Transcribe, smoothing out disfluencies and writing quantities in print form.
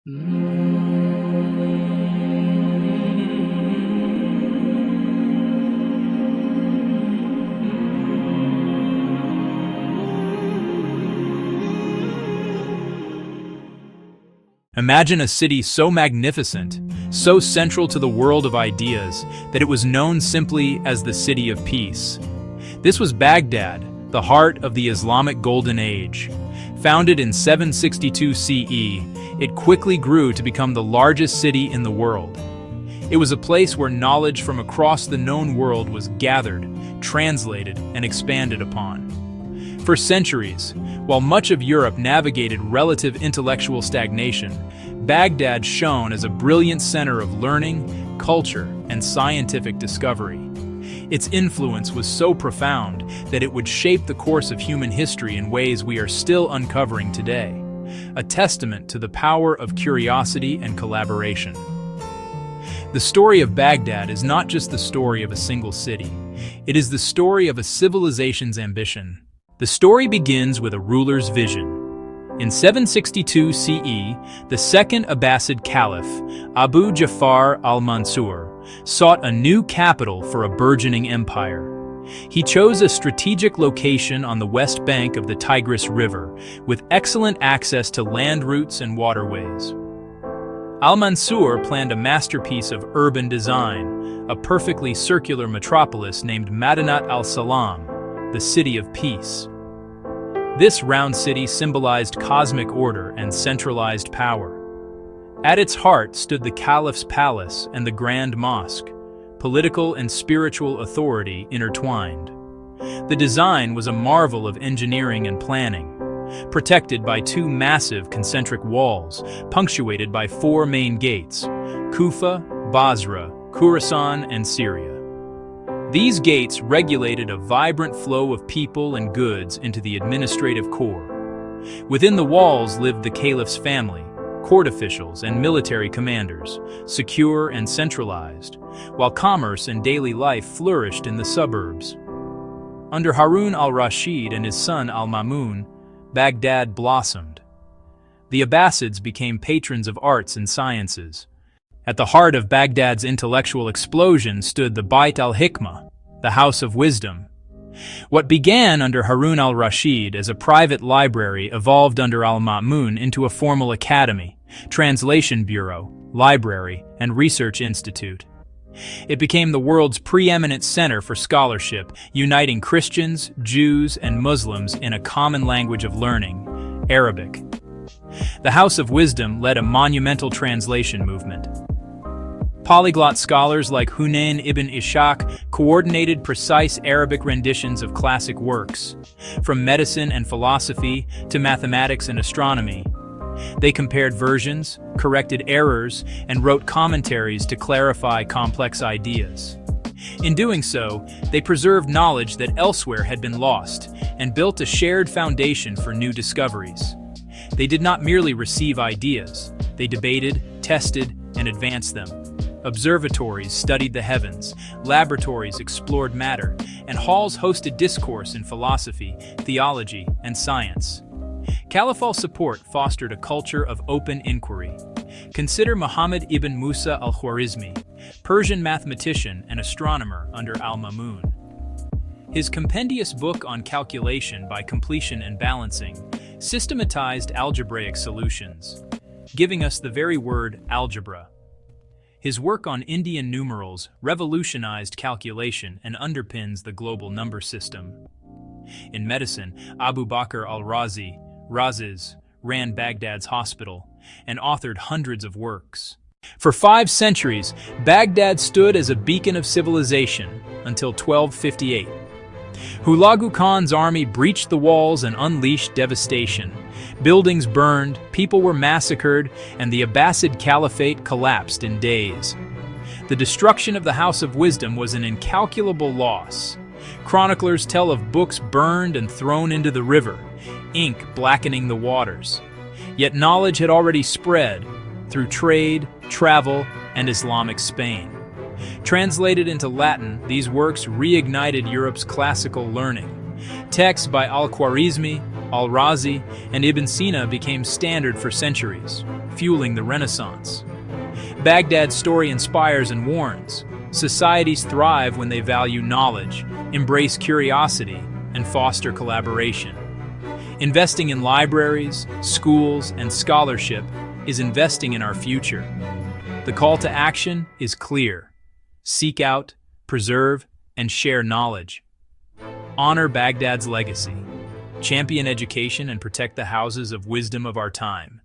Imagine a city so magnificent, so central to the world of ideas, that it was known simply as the City of Peace. This was Baghdad, the heart of the Islamic Golden Age. Founded in 762 CE, it quickly grew to become the largest city in the world. It was a place where knowledge from across the known world was gathered, translated, and expanded upon. For centuries, while much of Europe navigated relative intellectual stagnation, Baghdad shone as a brilliant center of learning, culture, and scientific discovery. Its influence was so profound that it would shape the course of human history in ways we are still uncovering today, a testament to the power of curiosity and collaboration. The story of Baghdad is not just the story of a single city. It is the story of a civilization's ambition. The story begins with a ruler's vision. In 762 CE, the second Abbasid Caliph, Abu Ja'far al-Mansur, sought a new capital for a burgeoning empire. He chose a strategic location on the west bank of the Tigris River, with excellent access to land routes and waterways. Al-Mansur planned a masterpiece of urban design, a perfectly circular metropolis named Madinat al-Salam, the City of Peace. This round city symbolized cosmic order and centralized power. At its heart stood the Caliph's palace and the Grand Mosque, political and spiritual authority intertwined. The design was a marvel of engineering and planning, protected by two massive concentric walls, punctuated by four main gates: Kufa, Basra, Khorasan, and Syria. These gates regulated a vibrant flow of people and goods into the administrative core. Within the walls lived the Caliph's family, court officials, and military commanders, secure and centralized, while commerce and daily life flourished in the suburbs. Under Harun al-Rashid and his son al-Mamun, Baghdad blossomed. The Abbasids became patrons of arts and sciences. At the heart of Baghdad's intellectual explosion stood the Bayt al-Hikmah, the House of Wisdom. What began under Harun al-Rashid as a private library evolved under al-Ma'mun into a formal academy, translation bureau, library, and research institute. It became the world's preeminent center for scholarship, uniting Christians, Jews, and Muslims in a common language of learning, Arabic. The House of Wisdom led a monumental translation movement. Polyglot scholars like Hunayn ibn Ishaq coordinated precise Arabic renditions of classic works, from medicine and philosophy to mathematics and astronomy. They compared versions, corrected errors, and wrote commentaries to clarify complex ideas. In doing so, they preserved knowledge that elsewhere had been lost and built a shared foundation for new discoveries. They did not merely receive ideas, they debated, tested, and advanced them. Observatories studied the heavens, laboratories explored matter, and halls hosted discourse in philosophy, theology, and science. Caliphal support fostered a culture of open inquiry. Consider Muhammad ibn Musa al-Khwarizmi, Persian mathematician and astronomer under al-Mamun. His compendious book on calculation by completion and balancing systematized algebraic solutions, giving us the very word algebra. His work on Indian numerals revolutionized calculation and underpins the global number system. In medicine, Abu Bakr al-Razi, Raziz, ran Baghdad's hospital and authored hundreds of works. For 5 centuries, Baghdad stood as a beacon of civilization until 1258. Hulagu Khan's army breached the walls and unleashed devastation. Buildings burned, people were massacred, and the Abbasid Caliphate collapsed in days. The destruction of the House of Wisdom was an incalculable loss. Chroniclers tell of books burned and thrown into the river, ink blackening the waters. Yet knowledge had already spread through trade, travel, and Islamic Spain. Translated into Latin, these works reignited Europe's classical learning. Texts by Al-Khwarizmi, Al-Razi, and Ibn Sina became standard for centuries. fueling the Renaissance. Baghdad's story inspires and warns. Societies thrive when they value knowledge, embrace curiosity, and foster collaboration. Investing in libraries, schools, and scholarship is investing in our future. The call to action is clear. Seek out, preserve, and share knowledge. Honor Baghdad's legacy. Champion education and protect the houses of wisdom of our time.